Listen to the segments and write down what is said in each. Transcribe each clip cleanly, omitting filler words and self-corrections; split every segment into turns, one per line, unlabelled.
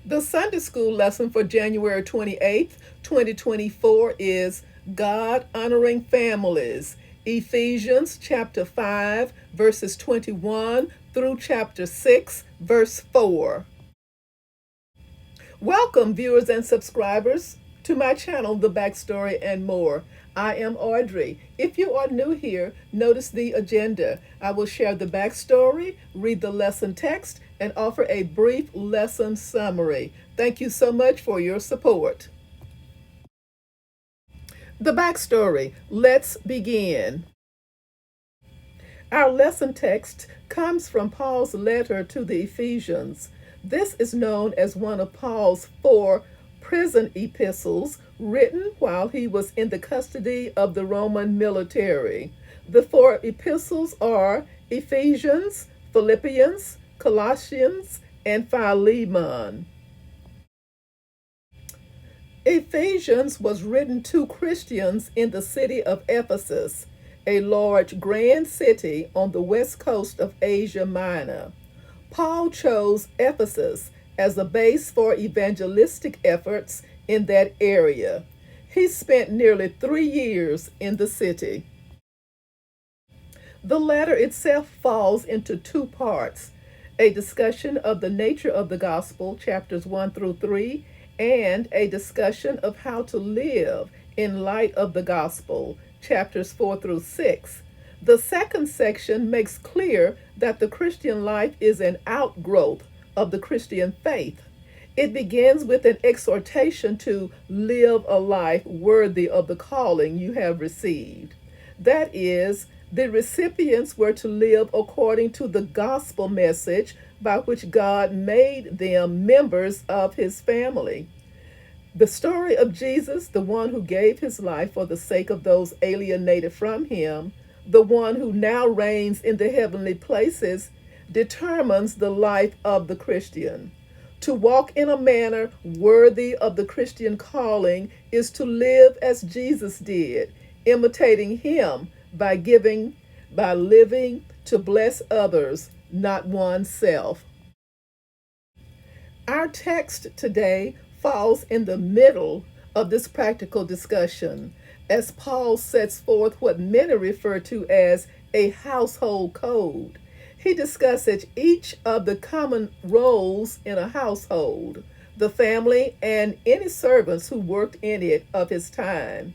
The Sunday school lesson for January 28th, 2024 is God Honoring Families. Ephesians chapter 5, verses 21 through chapter 6, verse 4. Welcome, viewers and subscribers, to my channel, The Backstory and More. I am Audrey. If you are new here, notice the agenda. I will share the backstory, read the lesson text, and offer a brief lesson summary. Thank you so much for your support. The backstory. Let's begin. Our lesson text comes from Paul's letter to the Ephesians. This is known as one of Paul's 4 prison epistles written while he was in the custody of the Roman military. The 4 epistles are Ephesians, Philippians, Colossians, and Philemon. Ephesians was written to Christians in the city of Ephesus, a large grand city on the west coast of Asia Minor. Paul chose Ephesus as a base for evangelistic efforts in that area. He spent nearly 3 years in the city. The letter itself falls into 2 parts: a discussion of the nature of the gospel, chapters 1 through 3, and a discussion of how to live in light of the gospel, chapters 4 through 6. The second section makes clear that the Christian life is an outgrowth of the Christian faith. It begins with an exhortation to live a life worthy of the calling you have received. That is, the recipients were to live according to the gospel message by which God made them members of his family. The story of Jesus, the one who gave his life for the sake of those alienated from him, the one who now reigns in the heavenly places, determines the life of the Christian. To walk in a manner worthy of the Christian calling is to live as Jesus did, imitating him by living to bless others, not oneself. Our text today falls in the middle of this practical discussion as Paul sets forth what many refer to as a household code. He discusses each of the common roles in a household, the family, and any servants who worked in it of his time.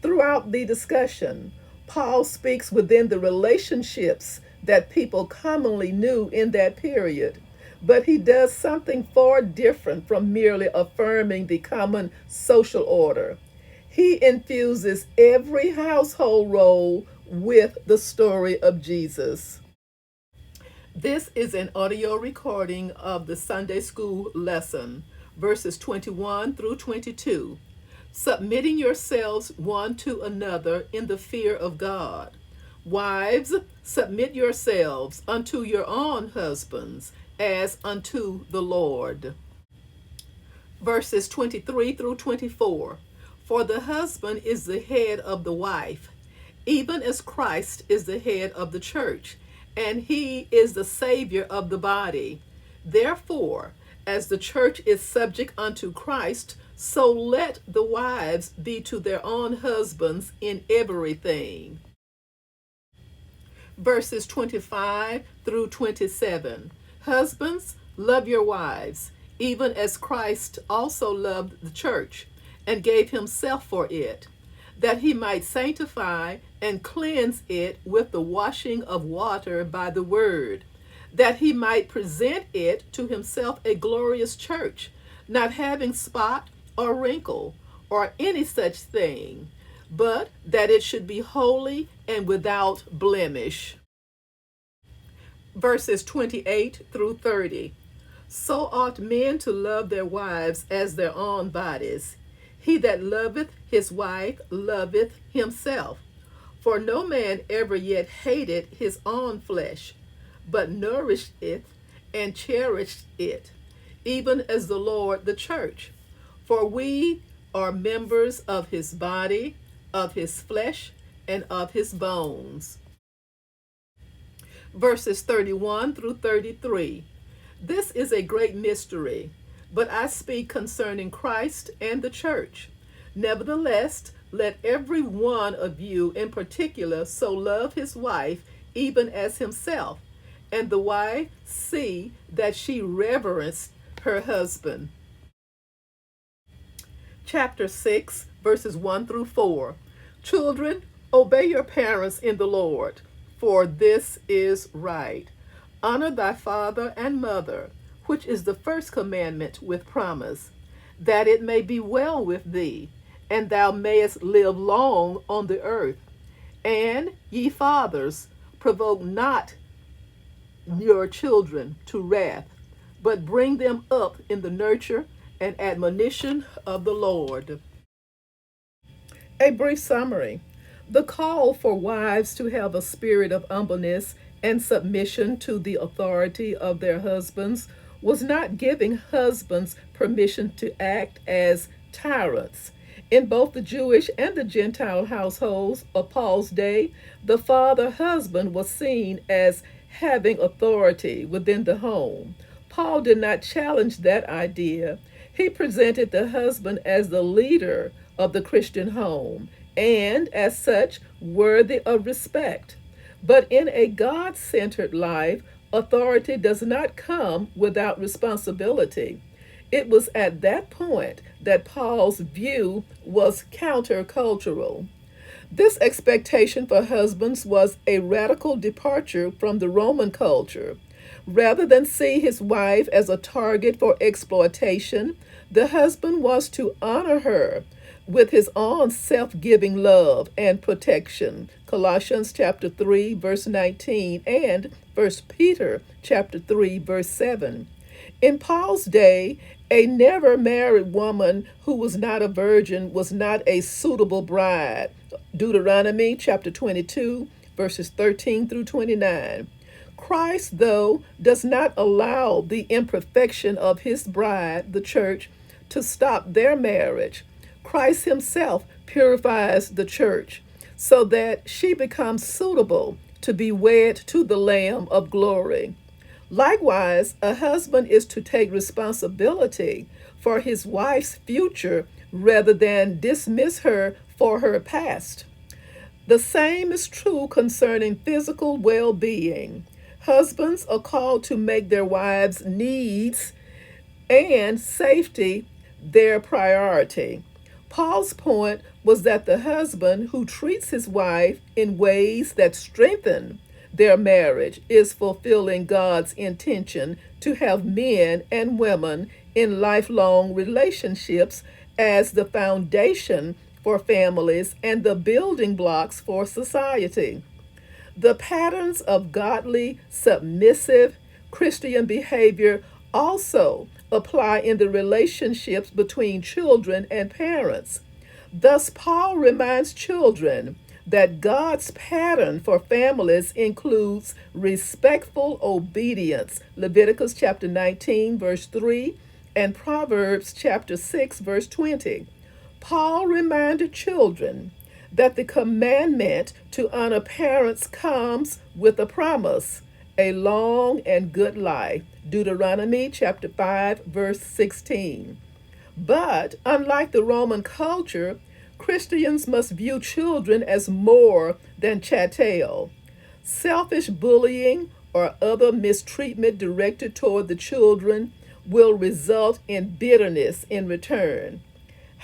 Throughout the discussion, Paul speaks within the relationships that people commonly knew in that period, but he does something far different from merely affirming the common social order. He infuses every household role with the story of Jesus. This is an audio recording of the Sunday school lesson, verses 21 through 22. Submitting yourselves one to another in the fear of God. Wives, submit yourselves unto your own husbands, as unto the Lord. Verses 23 through 24. For the husband is the head of the wife, even as Christ is the head of the church, and he is the Savior of the body. Therefore, as the church is subject unto Christ, so let the wives be to their own husbands in everything. Verses 25 through 27. Husbands, love your wives, even as Christ also loved the church, and gave himself for it, that he might sanctify and cleanse it with the washing of water by the word, that he might present it to himself a glorious church, not having spot or wrinkle or any such thing, but that it should be holy and without blemish. Verses 28 through 30. So ought men to love their wives as their own bodies. He that loveth his wife loveth himself. For no man ever yet hated his own flesh, but nourished it and cherished it, even as the Lord the church. For we are members of his body, of his flesh, and of his bones. Verses 31 through 33. This is a great mystery. but I speak concerning Christ and the church. Nevertheless, let every one of you in particular so love his wife even as himself, and the wife see that she reverence her husband. Chapter 6, verses 1 through 4. Children, obey your parents in the Lord, for this is right. Honor thy father and mother, which is the first commandment with promise, that it may be well with thee, and thou mayest live long on the earth. And ye fathers, provoke not your children to wrath, but bring them up in the nurture and admonition of the Lord. A brief summary. The call for wives to have a spirit of humbleness and submission to the authority of their husbands was not giving husbands permission to act as tyrants. In both the Jewish and the Gentile households of Paul's day, the father husband was seen as having authority within the home. Paul did not challenge that idea. He presented the husband as the leader of the Christian home and, as such, worthy of respect. But in a God centered life, authority does not come without responsibility. It was at that point that Paul's view was countercultural. This expectation for husbands was a radical departure from the Roman culture. Rather than see his wife as a target for exploitation, the husband was to honor her with his own self-giving love and protection. Colossians chapter 3 verse 19 and 1 Peter chapter 3 verse 7. In Paul's day, a never married woman who was not a virgin was not a suitable bride. Deuteronomy chapter 22 verses 13 through 29. Christ, though, does not allow the imperfection of his bride, the church, to stop their marriage. Christ himself purifies the church so that she becomes suitable to be wed to the Lamb of glory. Likewise, a husband is to take responsibility for his wife's future rather than dismiss her for her past. The same is true concerning physical well being. Husbands are called to make their wives' needs and safety their priority. Paul's point was that the husband who treats his wife in ways that strengthen their marriage is fulfilling God's intention to have men and women in lifelong relationships as the foundation for families and the building blocks for society. The patterns of godly, submissive Christian behavior also apply in the relationships between children and parents. Thus, Paul reminds children that God's pattern for families includes respectful obedience, Leviticus chapter 19, verse 3, and Proverbs chapter 6, verse 20. Paul reminded children that the commandment to honor parents comes with a promise, a long and good life, Deuteronomy chapter 5, verse 16. But unlike the Roman culture, Christians must view children as more than chattel. Selfish bullying or other mistreatment directed toward the children will result in bitterness in return.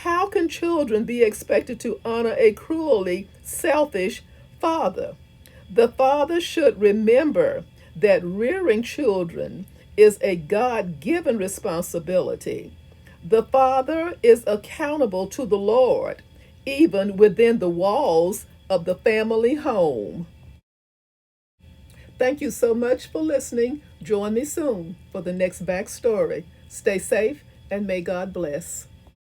How can children be expected to honor a cruelly selfish father? The father should remember that rearing children is a God given responsibility. The father is accountable to the Lord, even within the walls of the family home. Thank you so much for listening. Join me soon for the next backstory. Stay safe and may God bless.